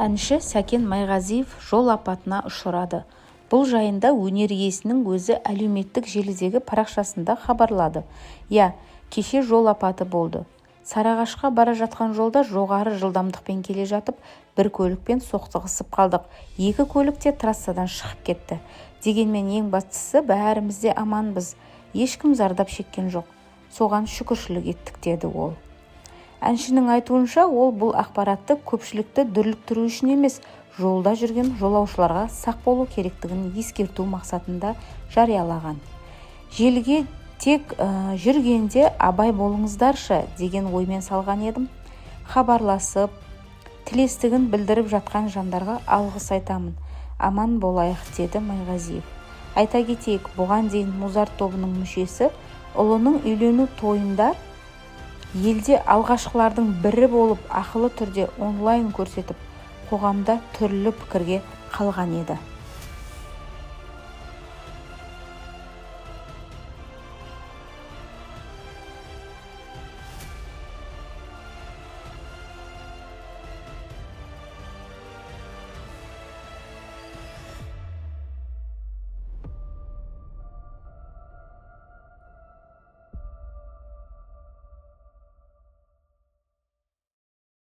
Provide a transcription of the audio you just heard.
Әнші Сәкен Майғазиев жол апатына ұшырады. Бұл жайында өнер иесінің өзі әлеуметтік желідегі парақшасында хабарлады. Кеше жол апаты болды. Сарыағашқа бара жатқан жолда жоғары жылдамдықпен келе жатып, бір көлікпен соқтығысып қалдық. Екі көлік те трассадан шығып кетті. Дегенмен ең бастысы бәріміз де аманбыз. Ешкім зардап шеккен жоқ. Соған шүкіршілік еттік, деді ол. Әншінің айтуынша, ол бұл ақпаратты көпшілікті дүрліктіру үшін емес, жолда жүрген жолаушыларға сақ болу керектігін ескерту мақсатында жариялаған. Желіге тек жүргенде абай болыңыздаршы деген оймен салған едім. Хабарласып, тілестігін білдіріп жатқан жандарға алғыс айтамын. Аман болайық, деді Майғазиев. Айта кетейік, бұған дейін Музарт тобының мүшесі ұлының үйлену тойында елде алғашқылардың бірі болып ақылы түрде онлайн көрсетіп, қоғамда түрлі пікірге қалған еді.